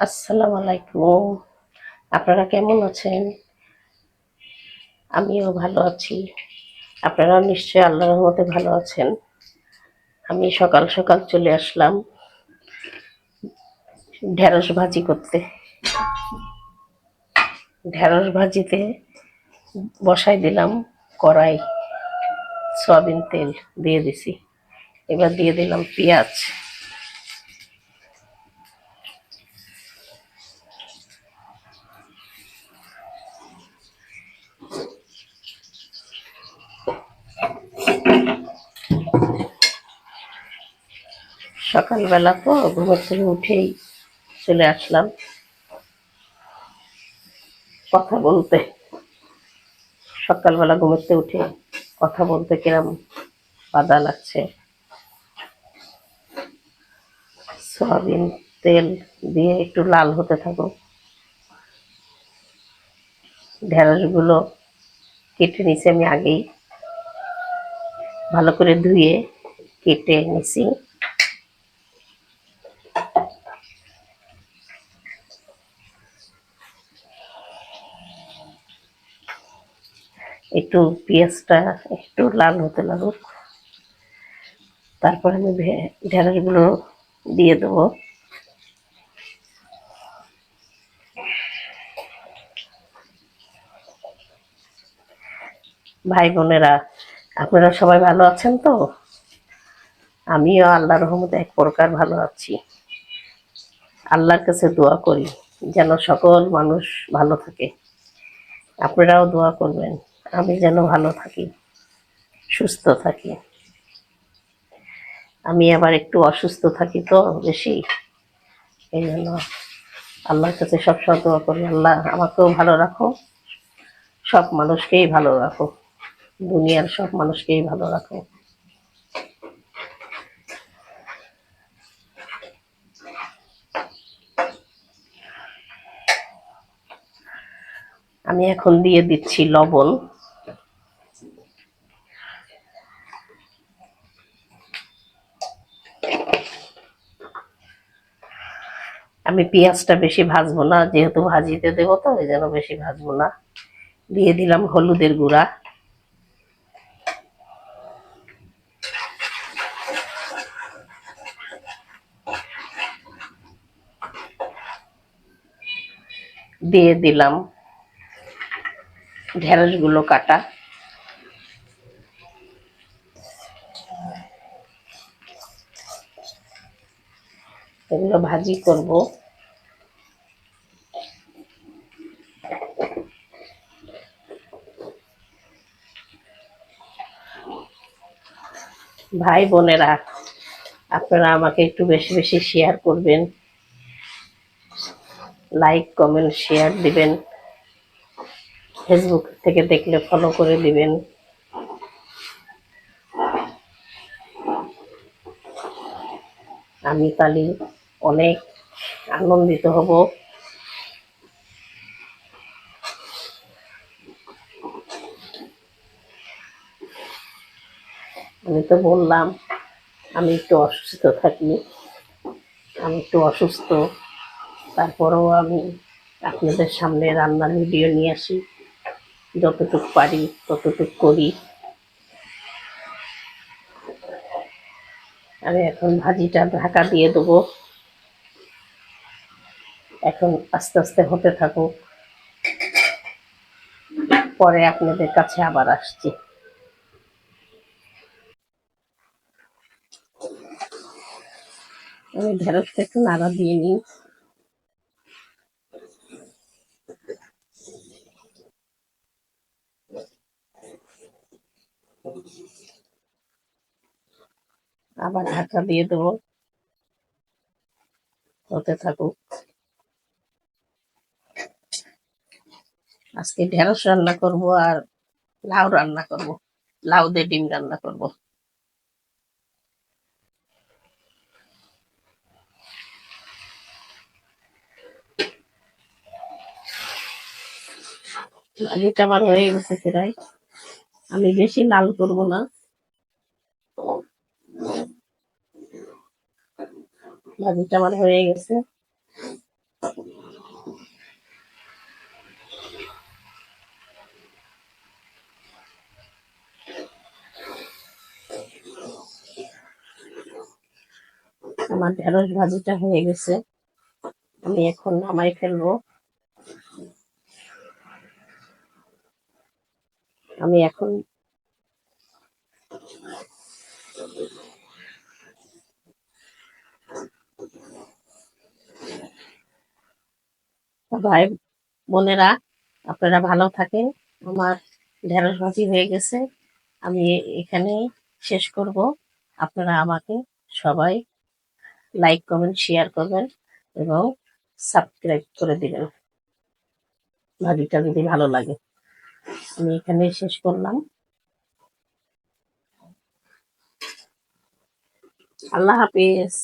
আসসালামু আলাইকুম। আপনারা কেমন আছেন? আমিও ভালো আছি। আপনারা নিশ্চয়ই আল্লাহর রহমতে ভালো আছেন। আমি সকাল সকাল চলে আসলাম ঢেঁড়স ভাজি করতে। ঢেঁড়স ভাজিতে বসাই দিলাম কড়াই, সয়াবিন তেল দিয়ে দিছি। এবার দিয়ে দিলাম পেঁয়াজ। সকালবেলা তো ঘুমের থেকে উঠেই চলে আসলাম কথা বলতে। সকালবেলা ঘুমের থেকে উঠে কথা বলতে কিরম বাধা লাগছে। সয়াবিন তেল দিয়ে একটু লাল হতে থাকুক। ঢেঁড়সগুলো কেটে নিছি আমি আগেই, ভালো করে ধুয়ে কেটে নিছি। একটু পেঁয়াজটা একটু লাল হতে লাগুক, তারপর আমি ঢেঁড়সগুলো দিয়ে দেবো। ভাই বোনেরা, আপনারা সবাই ভালো আছেন তো? আমিও আল্লাহর রহমতে এক প্রকার ভালো আছি। আল্লাহর কাছে দোয়া করি যেন সকল মানুষ ভালো থাকে। আপনারাও দোয়া করবেন আমি যেন ভালো থাকি, সুস্থ থাকি। আমি আবার একটু অসুস্থ থাকি তো বেশি, এই জন্য আল্লাহর কাছে সবসময় দোয়া করি, আল্লাহ আমাকেও ভালো রাখো, সব মানুষকেই ভালো রাখো, দুনিয়ার সব মানুষকেই ভালো রাখো। আমি এখন দিয়ে দিচ্ছি লবণ। আমি পেঁয়াজটা বেশি ভাজবো না, যেহেতু ভাজিতে দেবো তো এই জন্য বেশি ভাজবো না। দিয়ে দিলাম হলুদের গুঁড়া, দিয়ে দিলাম ঢেঁড়সগুলো কাটা। এগুলো ভাজি করব। ভাই বোনেরা, আপনারা আমাকে একটু বেশি বেশি শেয়ার করবেন, লাইক কমেন্ট শেয়ার দিবেন, ফেসবুক থেকে দেখলে ফলো করে দিবেন। আমি তাহলে অনেক আনন্দিত হব। আমি তো বললাম আমি একটু অসুস্থ থাকি, আমি একটু অসুস্থ, তারপরেও আমি আপনাদের সামনে রান্নার ভিডিও নিয়ে আসি, যতটুকু পারি ততটুকু করি। আমি এখন ভাজিটা ঢাকা দিয়ে দেবো, এখন আস্তে আস্তে হতে থাকুক, পরে আপনাদের কাছে আবার আসছি। আমি ঢেঁড়সটা একটু নাড়া দিয়ে নিই। আবার ঢাকা দিয়ে দেবো, হতে থাকুক। আজকে ঢেঁড়স রান্না করব আর লাউ রান্না করব, লাউ দিয়ে ডিম রান্না করব। ভাজিটা আমার হয়ে গেছে প্রায়, আমি বেশি লাল করব না। ভাজিটা আমার হয়ে গেছে, আমার ঢেঁড়স ভাজিটা হয়ে গেছে, আমি এখন নামাই ফেলবো। আমি এখন ভাই বোনেরা, আপনারা ভালো থাকেন। আমার ঢেঁড়স ভাজি হয়ে গেছে, আমি এখানে শেষ করব। আপনারা আমাকে সবাই লাইক কমেন্ট শেয়ার করবেন এবং সাবস্ক্রাইব করে দিবেন ভাজিটা যদি ভালো লাগে। আমি এখানে শেষ করলাম। আল্লাহ হাফিজ।